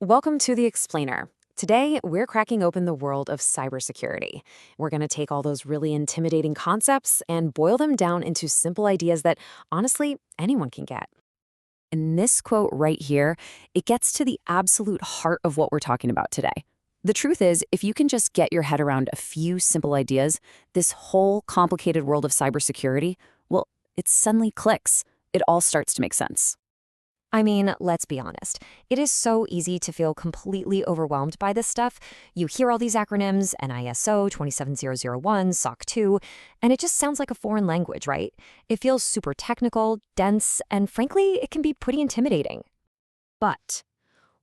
Welcome to The Explainer. Today, we're cracking open the world of cybersecurity. We're going to take all those really intimidating concepts and boil them down into simple ideas that, honestly, anyone can get. In this quote right here, it gets to the absolute heart of what we're talking about today. The truth is, if you can just get your head around a few simple ideas, this whole complicated world of cybersecurity, well, it suddenly clicks. It all starts to make sense. I mean, let's be honest. It is so easy to feel completely overwhelmed by this stuff. You hear all these acronyms, NISO 27001, SOC 2, and it just sounds like a foreign language, right? It feels super technical, dense, and frankly, it can be pretty intimidating. But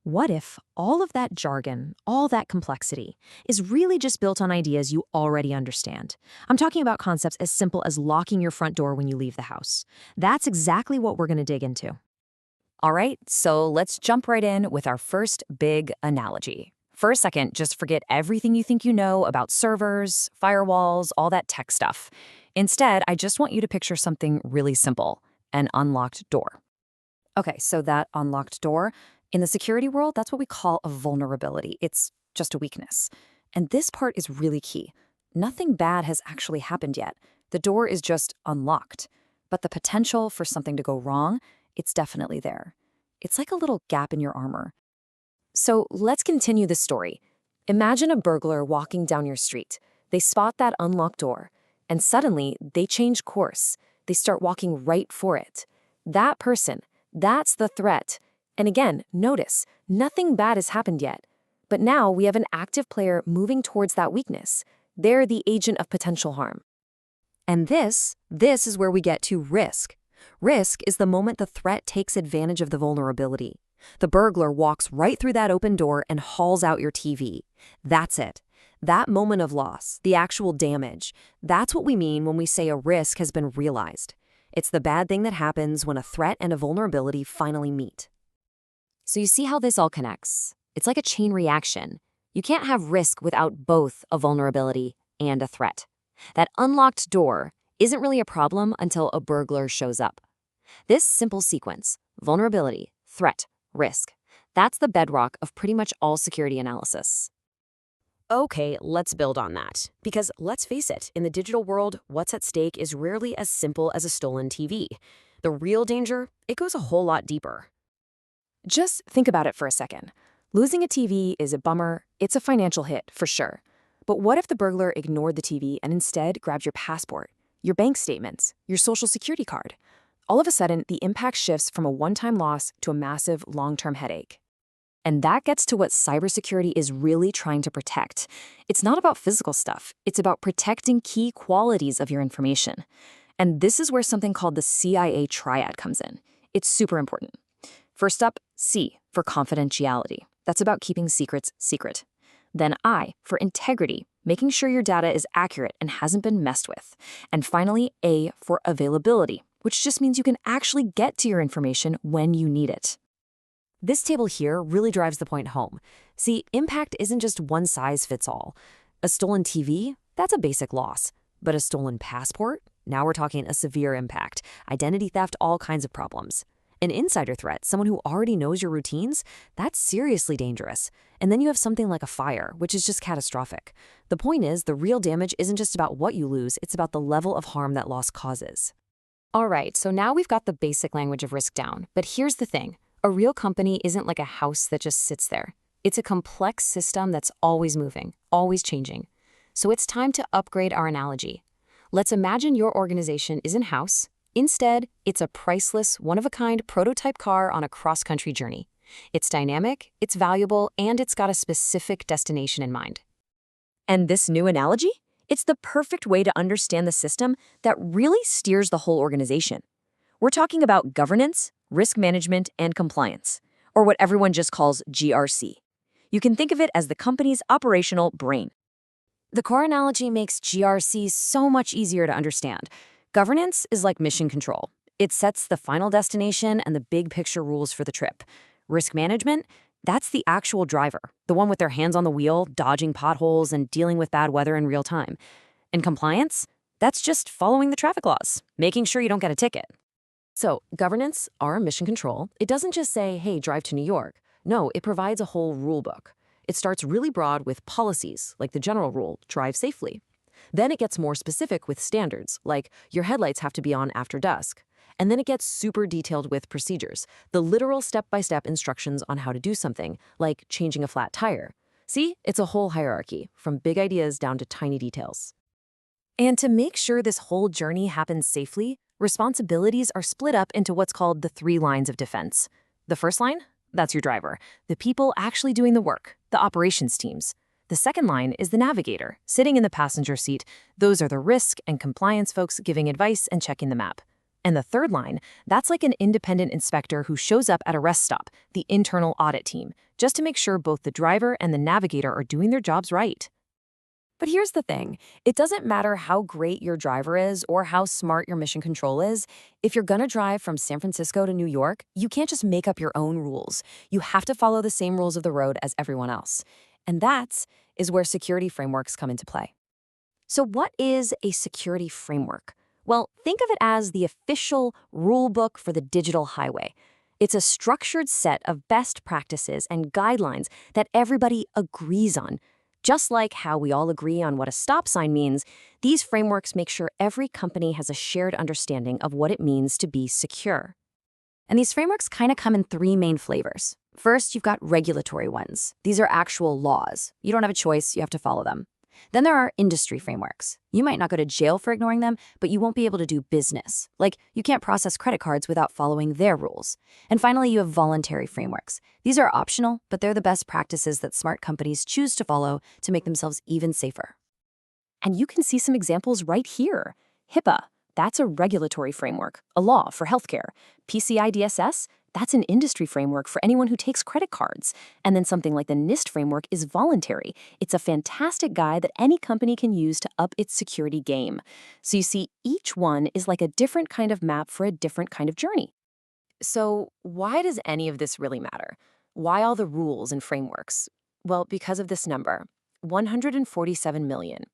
what if all of that jargon, all that complexity, is really just built on ideas you already understand? I'm talking about concepts as simple as locking your front door when you leave the house. That's exactly what we're going to dig into. All right, so let's jump right in with our first big analogy. For a second, just forget everything you think you know about servers, firewalls, all that tech stuff. Instead, I just want you to picture something really simple, an unlocked door. Okay, so that unlocked door, in the security world, that's what we call a vulnerability. It's just a weakness. And this part is really key. Nothing bad has actually happened yet. The door is just unlocked. But the potential for something to go wrong, it's definitely there. It's like a little gap in your armor. So let's continue the story. Imagine a burglar walking down your street. They spot that unlocked door, and suddenly they change course. They start walking right for it. That person, that's the threat. And again, notice, nothing bad has happened yet. But now we have an active player moving towards that weakness. They're the agent of potential harm. And this is where we get to risk. Risk is the moment the threat takes advantage of the vulnerability. The burglar walks right through that open door and hauls out your TV. That's it. That moment of loss, the actual damage, that's what we mean when we say a risk has been realized. It's the bad thing that happens when a threat and a vulnerability finally meet. So you see how this all connects? It's like a chain reaction. You can't have risk without both a vulnerability and a threat. That unlocked door isn't really a problem until a burglar shows up. This simple sequence, vulnerability, threat, risk, that's the bedrock of pretty much all security analysis. Okay, let's build on that. Because let's face it, in the digital world, what's at stake is rarely as simple as a stolen TV. The real danger, it goes a whole lot deeper. Just think about it for a second. Losing a TV is a bummer. It's a financial hit, for sure. But what if the burglar ignored the TV and instead grabbed your passport, your bank statements, your social security card? All of a sudden, the impact shifts from a one-time loss to a massive long-term headache. And that gets to what cybersecurity is really trying to protect. It's not about physical stuff. It's about protecting key qualities of your information. And this is where something called the CIA triad comes in. It's super important. First up, C for confidentiality. That's about keeping secrets secret. Then I for integrity, making sure your data is accurate and hasn't been messed with. And finally, A for availability, which just means you can actually get to your information when you need it. This table here really drives the point home. See, impact isn't just one size fits all. A stolen TV, that's a basic loss. But a stolen passport? Now we're talking a severe impact. Identity theft, all kinds of problems. An insider threat, someone who already knows your routines, that's seriously dangerous. And then you have something like a fire, which is just catastrophic. The point is, the real damage isn't just about what you lose, it's about the level of harm that loss causes. All right, so now we've got the basic language of risk down. But here's the thing. A real company isn't like a house that just sits there. It's a complex system that's always moving, always changing. So it's time to upgrade our analogy. Let's imagine your organization isn't house. Instead, it's a priceless, one-of-a-kind prototype car on a cross-country journey. It's dynamic, it's valuable, and it's got a specific destination in mind. And this new analogy? It's the perfect way to understand the system that really steers the whole organization. We're talking about governance, risk management, and compliance, or what everyone just calls GRC. You can think of it as the company's operational brain. The car analogy makes GRC so much easier to understand. Governance is like mission control. It sets the final destination and the big picture rules for the trip. Risk management, that's the actual driver, the one with their hands on the wheel, dodging potholes and dealing with bad weather in real time. And compliance, that's just following the traffic laws, making sure you don't get a ticket. So governance, our mission control, it doesn't just say, hey, drive to New York. No, it provides a whole rule book. It starts really broad with policies, like the general rule, drive safely. Then it gets more specific with standards, like your headlights have to be on after dusk. And then it gets super detailed with procedures, the literal step-by-step instructions on how to do something, like changing a flat tire. See, it's a whole hierarchy, from big ideas down to tiny details. And to make sure this whole journey happens safely, responsibilities are split up into what's called the 3 lines of defense. The first line? That's your driver, the people actually doing the work, the operations teams. The second line is the navigator, sitting in the passenger seat. Those are the risk and compliance folks giving advice and checking the map. And the third line, that's like an independent inspector who shows up at a rest stop, the internal audit team, just to make sure both the driver and the navigator are doing their jobs right. But here's the thing. It doesn't matter how great your driver is or how smart your mission control is. If you're gonna drive from San Francisco to New York, you can't just make up your own rules. You have to follow the same rules of the road as everyone else. And is where security frameworks come into play. So what is a security framework? Well, think of it as the official rule book for the digital highway. It's a structured set of best practices and guidelines that everybody agrees on. Just like how we all agree on what a stop sign means, these frameworks make sure every company has a shared understanding of what it means to be secure. And these frameworks kind of come in 3 main flavors. First, you've got regulatory ones. These are actual laws. You don't have a choice, you have to follow them. Then there are industry frameworks. You might not go to jail for ignoring them, but you won't be able to do business. Like, you can't process credit cards without following their rules. And finally, you have voluntary frameworks. These are optional, but they're the best practices that smart companies choose to follow to make themselves even safer. And you can see some examples right here. HIPAA, that's a regulatory framework, a law for healthcare. PCI DSS, that's an industry framework for anyone who takes credit cards. And then something like the NIST framework is voluntary. It's a fantastic guide that any company can use to up its security game. So you see, each one is like a different kind of map for a different kind of journey. So why does any of this really matter? Why all the rules and frameworks? Well, because of this number, 147 million.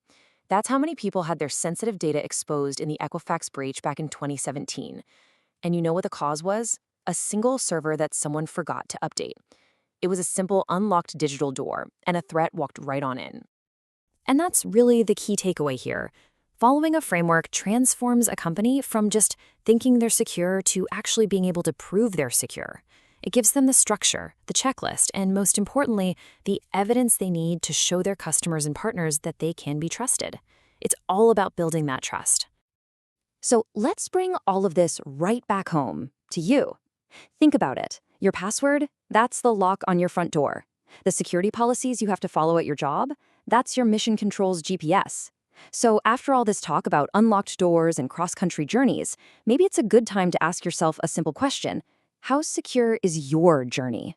That's how many people had their sensitive data exposed in the Equifax breach back in 2017. And you know what the cause was? A single server that someone forgot to update. It was a simple unlocked digital door, and a threat walked right on in. And that's really the key takeaway here. Following a framework transforms a company from just thinking they're secure to actually being able to prove they're secure. It gives them the structure, the checklist, and most importantly, the evidence they need to show their customers and partners that they can be trusted. It's all about building that trust. So let's bring all of this right back home to you. Think about it. Your password, that's the lock on your front door. The security policies you have to follow at your job, that's your mission control's GPS. So after all this talk about unlocked doors and cross-country journeys, maybe it's a good time to ask yourself a simple question. How secure is your journey?